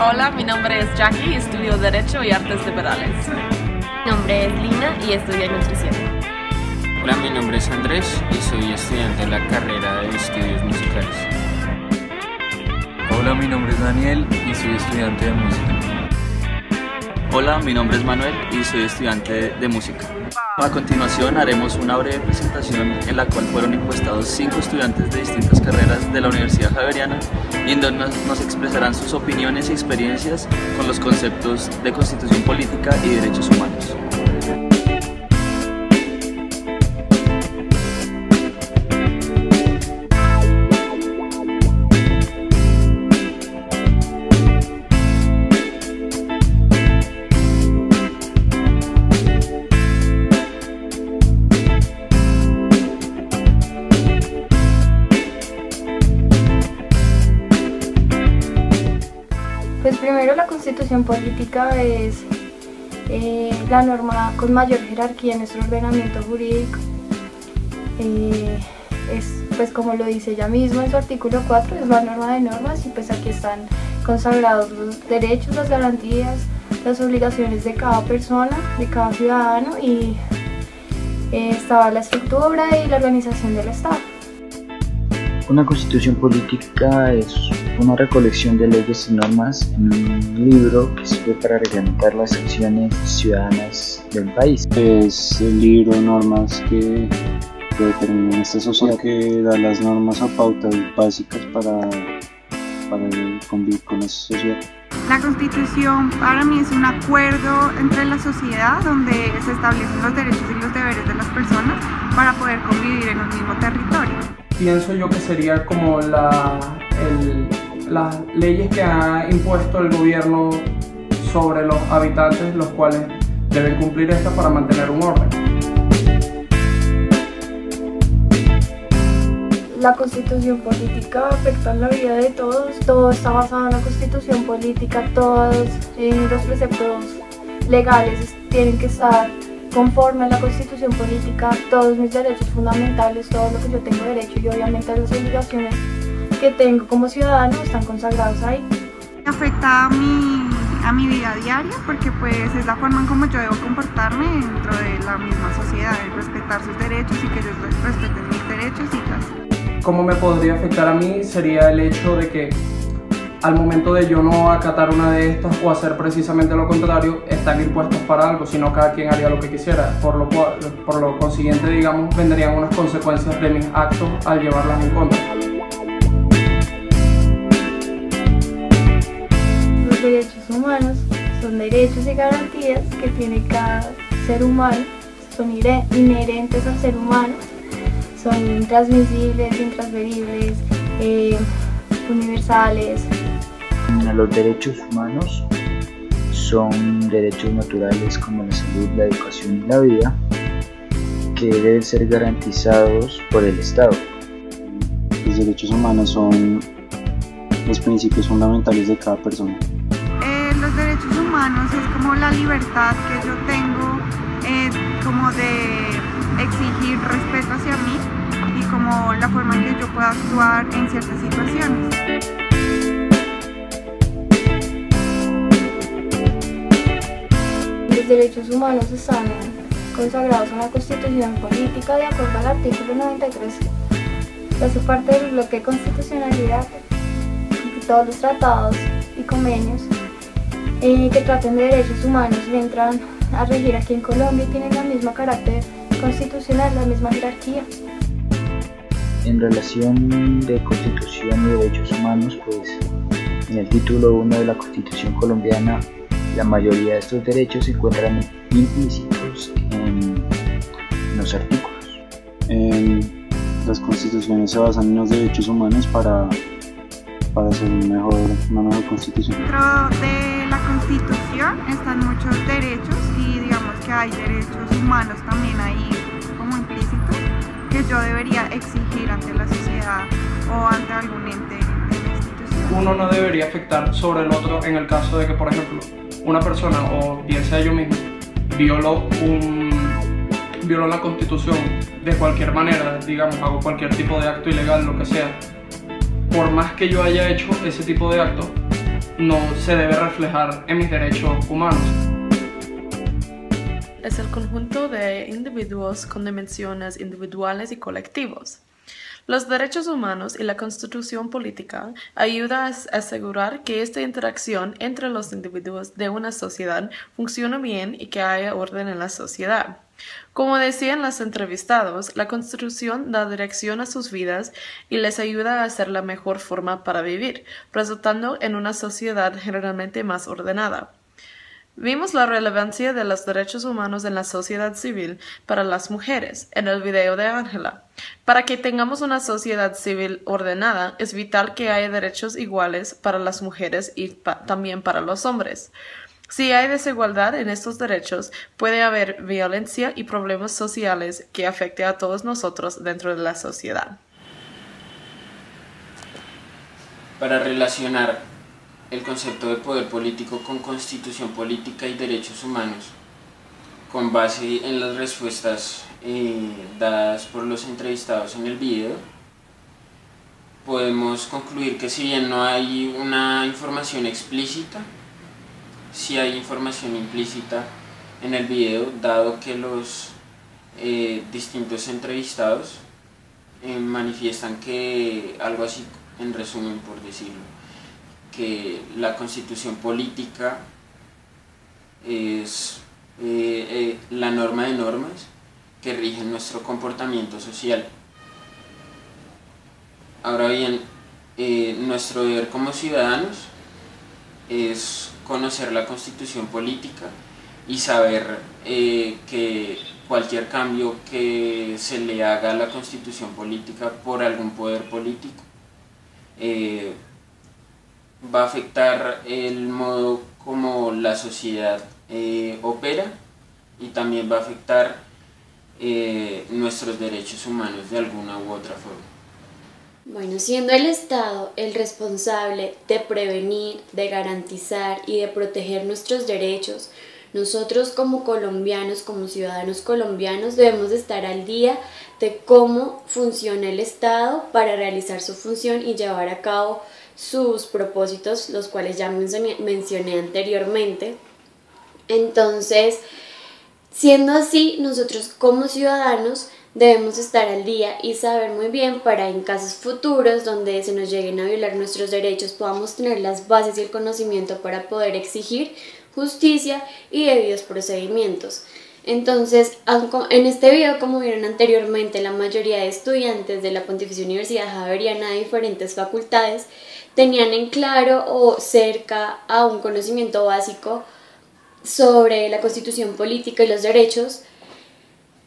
Hola, mi nombre es Jackie y estudio Derecho y Artes Liberales. Mi nombre es Lina y estudio Nutrición. Hola, mi nombre es Andrés y soy estudiante de la carrera de estudios musicales. Hola, mi nombre es Daniel y soy estudiante de música. Hola, mi nombre es Manuel y soy estudiante de música. A continuación haremos una breve presentación en la cual fueron encuestados 5 estudiantes de distintas carreras de la Universidad Javeriana y en donde nos expresarán sus opiniones y experiencias con los conceptos de constitución política y derechos humanos. Pues primero, la Constitución política es la norma con mayor jerarquía en nuestro ordenamiento jurídico. Es, pues como lo dice ella misma en su artículo 4, es la norma de normas y pues aquí están consagrados los derechos, las garantías, las obligaciones de cada persona, de cada ciudadano y estaba la estructura y la organización del Estado. Una constitución política es una recolección de leyes y normas en un libro que sirve para reglamentar las acciones ciudadanas del país. Es el libro de normas que determina esta sociedad, que da las normas o pautas básicas para convivir con esa sociedad. La Constitución para mí es un acuerdo entre la sociedad donde se establecen los derechos y los deberes de las personas para poder convivir en un mismo territorio. Pienso yo que sería como las leyes que ha impuesto el gobierno sobre los habitantes, los cuales deben cumplir estas para mantener un orden. La Constitución política afecta la vida de todos, todo está basado en la Constitución política, todos los preceptos legales tienen que estar conforme a la Constitución política, todos mis derechos fundamentales, todo lo que yo tengo derecho y obviamente las obligaciones que tengo como ciudadano están consagrados ahí. Afecta a mi vida diaria porque pues es la forma en cómo yo debo comportarme dentro de la misma sociedad, el respetar sus derechos y que ellos respeten mis derechos y las. ¿Cómo me podría afectar a mí? Sería el hecho de que al momento de yo no acatar una de estas o hacer precisamente lo contrario, están impuestos para algo, sino cada quien haría lo que quisiera, por lo consiguiente, digamos, vendrían unas consecuencias de mis actos al llevarlas en contra. Los derechos humanos son derechos y garantías que tiene cada ser humano, son inherentes al ser humano, son intransmisibles, intransferibles, universales. Los derechos humanos son derechos naturales como la salud, la educación y la vida, que deben ser garantizados por el Estado. Los derechos humanos son los principios fundamentales de cada persona. Los derechos humanos es como la libertad que yo tengo, como de exigir respeto hacia mí y como la forma en que yo pueda actuar en ciertas situaciones. Los derechos humanos están consagrados en la Constitución política de acuerdo al artículo 93, que hace parte del bloque de constitucionalidad, y todos los tratados y convenios que traten de derechos humanos entran a regir aquí en Colombia y tienen el mismo carácter constitucional, la misma jerarquía. En relación de Constitución y derechos humanos, pues en el título 1 de la Constitución colombiana, la mayoría de estos derechos se encuentran implícitos en los artículos. Las constituciones se basan en los derechos humanos para hacer una mejor constitución. Dentro de la Constitución están muchos derechos y digamos que hay derechos humanos también ahí como implícitos que yo debería exigir ante la sociedad o ante algún ente de la institución. Uno no debería afectar sobre el otro en el caso de que, por ejemplo, una persona, o bien sea yo mismo, violó la Constitución de cualquier manera, digamos, hago cualquier tipo de acto ilegal, lo que sea, por más que yo haya hecho ese tipo de acto, no se debe reflejar en mis derechos humanos. Es el conjunto de individuos con dimensiones individuales y colectivos. Los derechos humanos y la constitución política ayudan a asegurar que esta interacción entre los individuos de una sociedad funcione bien y que haya orden en la sociedad. Como decían los entrevistados, la Constitución da dirección a sus vidas y les ayuda a hacer la mejor forma para vivir, resultando en una sociedad generalmente más ordenada. Vimos la relevancia de los derechos humanos en la sociedad civil para las mujeres en el video de Ángela. Para que tengamos una sociedad civil ordenada, es vital que haya derechos iguales para las mujeres y también para los hombres. Si hay desigualdad en estos derechos, puede haber violencia y problemas sociales que afecten a todos nosotros dentro de la sociedad. Para relacionar el concepto de poder político con constitución política y derechos humanos, con base en las respuestas dadas por los entrevistados en el video, podemos concluir que si bien no hay una información explícita, sí hay información implícita en el video, dado que los distintos entrevistados manifiestan que algo así, en resumen por decirlo, que la constitución política es la norma de normas que rigen nuestro comportamiento social. Ahora bien, nuestro deber como ciudadanos es conocer la constitución política y saber que cualquier cambio que se le haga a la constitución política por algún poder político va a afectar el modo como la sociedad opera y también va a afectar nuestros derechos humanos de alguna u otra forma. Bueno, siendo el Estado el responsable de prevenir, de garantizar y de proteger nuestros derechos, nosotros como colombianos, como ciudadanos colombianos, debemos estar al día de cómo funciona el Estado para realizar su función y llevar a cabo sus propósitos, los cuales ya mencioné anteriormente. Entonces, siendo así, nosotros como ciudadanos debemos estar al día y saber muy bien para en casos futuros donde se nos lleguen a violar nuestros derechos podamos tener las bases y el conocimiento para poder exigir justicia y debidos procedimientos. Entonces, en este video, como vieron anteriormente, la mayoría de estudiantes de la Pontificia Universidad Javeriana de diferentes facultades tenían en claro o cerca a un conocimiento básico sobre la Constitución política y los derechos.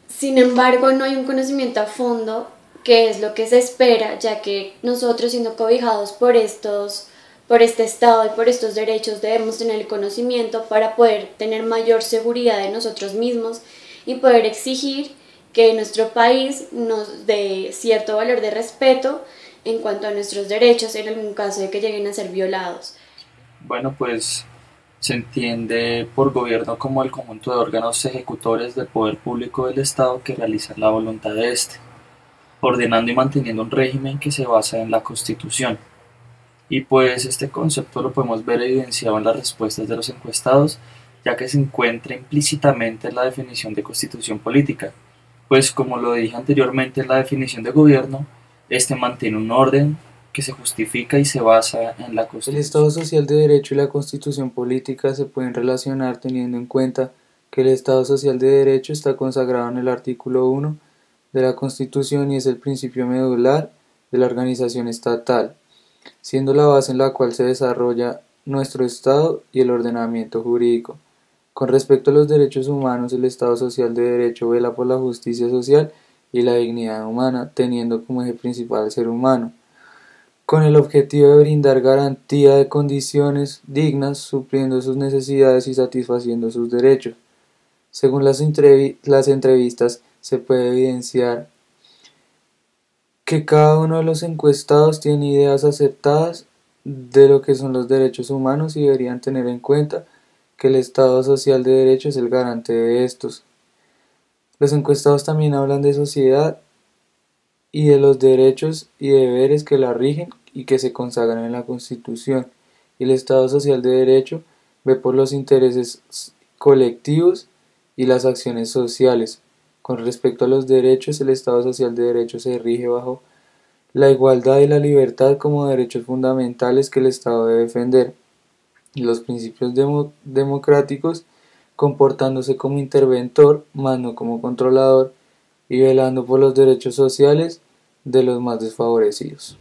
Sin embargo, no hay un conocimiento a fondo, que es lo que se espera, ya que nosotros, siendo cobijados por este Estado y por estos derechos, debemos tener el conocimiento para poder tener mayor seguridad de nosotros mismos y poder exigir que nuestro país nos dé cierto valor de respeto en cuanto a nuestros derechos en algún caso de que lleguen a ser violados. Bueno, pues se entiende por gobierno como el conjunto de órganos ejecutores del poder público del Estado que realizan la voluntad de éste, ordenando y manteniendo un régimen que se basa en la Constitución. Y pues este concepto lo podemos ver evidenciado en las respuestas de los encuestados, ya que se encuentra implícitamente en la definición de constitución política, pues como lo dije anteriormente en la definición de gobierno, este mantiene un orden que se justifica y se basa en la Constitución. El Estado social de derecho y la Constitución política se pueden relacionar teniendo en cuenta que el Estado social de derecho está consagrado en el artículo 1 de la Constitución y es el principio medular de la organización estatal, siendo la base en la cual se desarrolla nuestro Estado y el ordenamiento jurídico. Con respecto a los derechos humanos, el Estado social de derecho vela por la justicia social y la dignidad humana, teniendo como eje principal al ser humano, con el objetivo de brindar garantía de condiciones dignas, supliendo sus necesidades y satisfaciendo sus derechos. Según las entrevistas, se puede evidenciar que cada uno de los encuestados tiene ideas aceptadas de lo que son los derechos humanos y deberían tener en cuenta que el Estado social de derecho es el garante de estos. Los encuestados también hablan de sociedad y de los derechos y deberes que la rigen y que se consagran en la Constitución, y el Estado social de derecho ve por los intereses colectivos y las acciones sociales. Con respecto a los derechos, el Estado social de derecho se rige bajo la igualdad y la libertad como derechos fundamentales que el Estado debe defender, y los principios democráticos comportándose como interventor, más no como controlador, y velando por los derechos sociales de los más desfavorecidos.